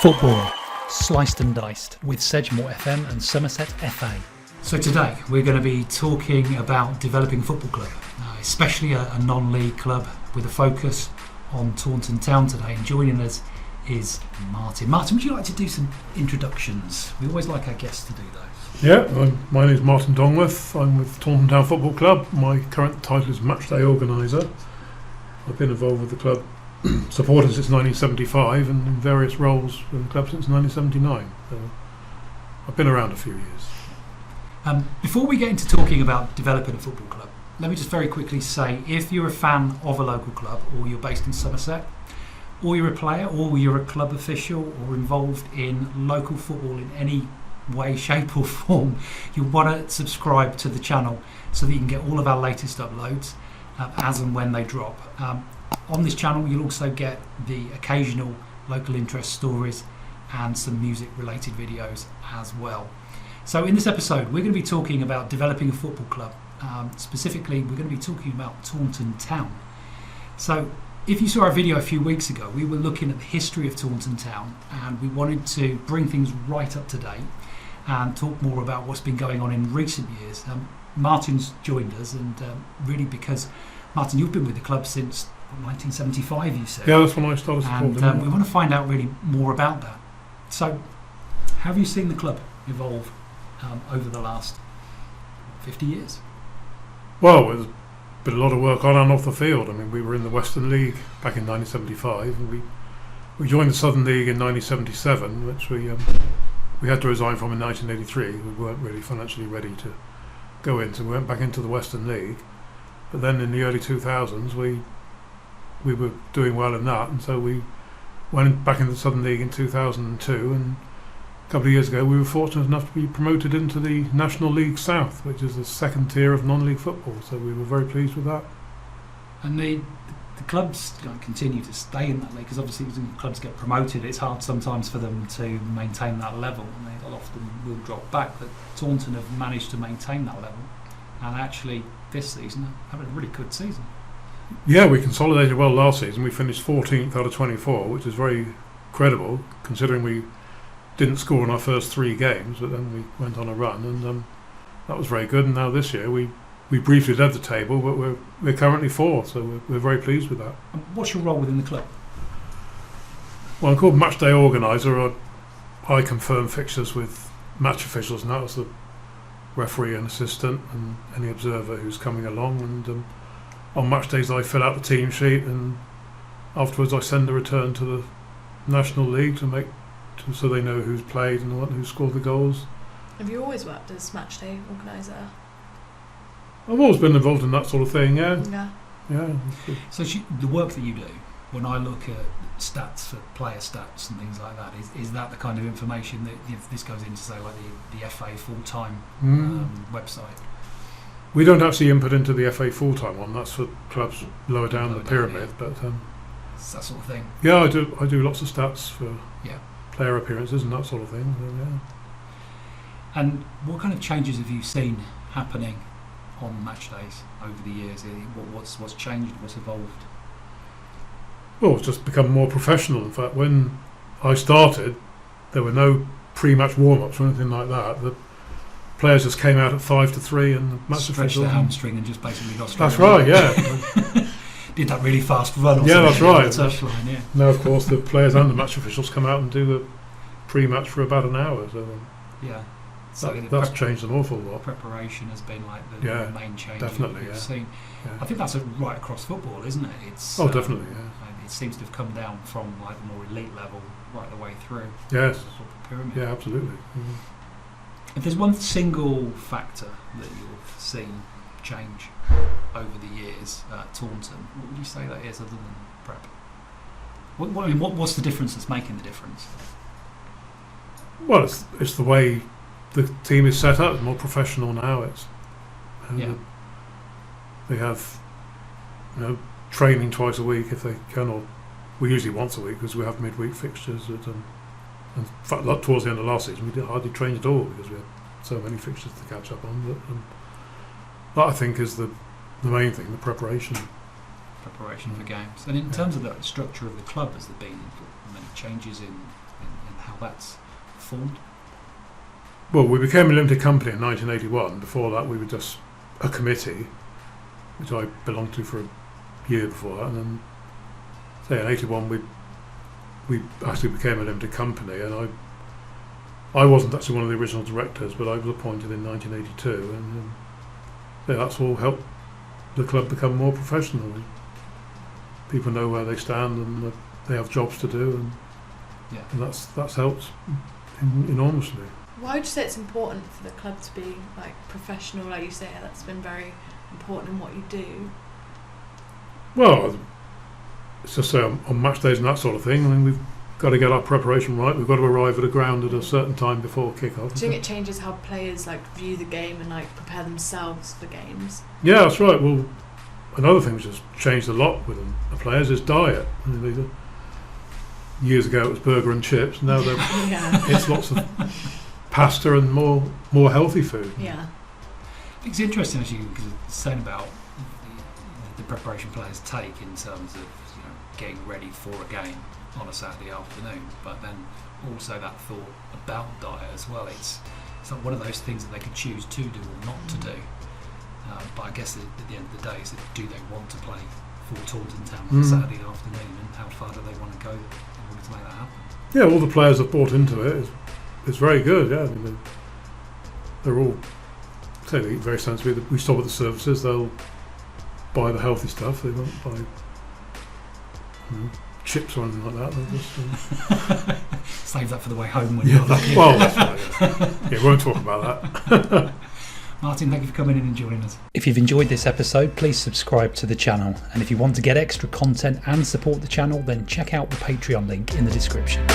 Football, sliced and diced with Sedgemoor FM and Somerset FA. So today we're going to be talking about developing a football club, especially a non-league club with a focus on Taunton Town today. And joining us is Martin. Martin, would you like to do some introductions? We always like our guests to do those. Yeah, my name is Martin Dongsworth. I'm with Taunton Town Football Club. My current title is Matchday Organiser. I've been involved with the club, supported since 1975 and in various roles with the club since 1979. So I've been around a few years. Before we get into talking about developing a football club, let me just very quickly say, if you're a fan of a local club, or you're based in Somerset, or you're a player, or you're a club official, or involved in local football in any way, shape or form, you'll want to subscribe to the channel so that you can get all of our latest uploads as and when they drop. On this channel you'll also get the occasional local interest stories and some music related videos as well. So in this episode we're going to be talking about developing a football club. Specifically we're going to be talking about Taunton Town. So if you saw our video a few weeks ago, we were looking at the history of Taunton Town and we wanted to bring things right up to date and talk more about what's been going on in recent years. Martin's joined us, and really because Martin, you've been with the club since 1975, you said. Yeah, that's when I started supporting. And we want to find out really more about that. So how have you seen the club evolve over the last 50 years? Well, there's been a lot of work on and off the field. I mean, we were in the Western League back in 1975, and we joined the Southern League in 1977, which we had to resign from in 1983. We weren't really financially ready to go in, so we went back into the Western League. But then in the early 2000s, we were doing well in that, and so we went back into the Southern League in 2002, and a couple of years ago we were fortunate enough to be promoted into the National League South, which is the second tier of non-league football, so we were very pleased with that. And the clubs continue to stay in that league, because obviously when clubs get promoted it's hard sometimes for them to maintain that level, and they often will drop back, but Taunton have managed to maintain that level, and actually this season having a really good season. Yeah, we consolidated well last season. We finished 14th out of 24, which is very credible considering we didn't score in our first 3 games, but then we went on a run, and that was very good. And now this year we briefly led the table, but we're currently 4th, so we're very pleased with that. And what's your role within the club? Well, I'm called Matchday Organiser. I confirm fixtures with match officials, and that was the referee and assistant and any observer who's coming along, and on match days I fill out the team sheet, and afterwards I send a return to the National League so they know who's played and who scored the goals. Have you always worked as matchday organiser? I've always been involved in that sort of thing, yeah. So the work that you do, when I look at stats for player stats and things like that, is that the kind of information that this goes into, say, like the FA full-time website? We don't actually input into the FA full-time one. That's for clubs lower down the pyramid. But it's that sort of thing. Yeah, I do lots of stats for player appearances and that sort of thing. So, yeah. And what kind of changes have you seen happening on match days over the years? What's changed? What's evolved? Well, it's just become more professional. In fact, when I started, there were no pre-match warm-ups or anything like that. The players just came out at 5 to 3 and the match stretched their hamstring and just basically got straight. That's right, yeah. Did that really fast run? Yeah, that's right. Touchline, yeah. Now, of course, the players and the match officials come out and do the pre-match for about an hour. So yeah, so that's changed an awful lot. Preparation has been like the main change definitely, we've seen. Yeah. I think that's right across football, isn't it? It's definitely, yeah. It seems to have come down from like the more elite level right the way through. Yes. Sort of pyramid. Yeah, absolutely. Mm-hmm. If there's one single factor that you've seen change over the years at Taunton, what would you say that is, other than prep? What's the difference that's making the difference? Well, it's the way the team is set up. It's more professional now. They have training twice a week if they can, or we usually once a week because we have midweek fixtures. In fact, towards the end of last season, we hardly trained at all because we had so many fixtures to catch up on. That I think is the main thing, the preparation. For games. And in terms of the structure of the club, has there been many changes in how that's formed? Well, we became a limited company in 1981. Before that, we were just a committee, which I belonged to for a year before that. And then, say, in 81, we actually became a limited company. And I wasn't actually one of the original directors, but I was appointed in 1982. And that's all helped the club become more professional. People know where they stand and they have jobs to do, and that's helped enormously. Why would you say it's important for the club to be like professional? Like you say, that's been very important in what you do. Well, it's just say on match days and that sort of thing. I mean, we've got to get our preparation right. We've got to arrive at a ground at a certain time before kick-off. Do you think it changes how players like view the game and like prepare themselves for games? Yeah, that's right. Well, another thing which has changed a lot with the players is diet. I mean, years ago it was burger and chips. Now it's lots of pasta and more healthy food. Yeah. I think it's interesting as you saying about the preparation players take in terms of getting ready for a game on a Saturday afternoon, but then also that thought about diet as well. It's not one of those things that they can choose to do or not to do. But I guess at the end of the day, is do they want to play for Taunton Town on a Saturday afternoon, and how far do they want to go in order to make that happen? Yeah, all the players have bought into it. It's very good. Yeah, I mean, they're all they eat very sensibly. We stop at the services. They'll buy the healthy stuff. They won't buy chips or anything like that. They'll just save that for the way home when you're lucky. Well, that's right. Yeah, we won't talk about that. Martin, thank you for coming in and joining us. If you've enjoyed this episode, please subscribe to the channel. And if you want to get extra content and support the channel, then check out the Patreon link in the description.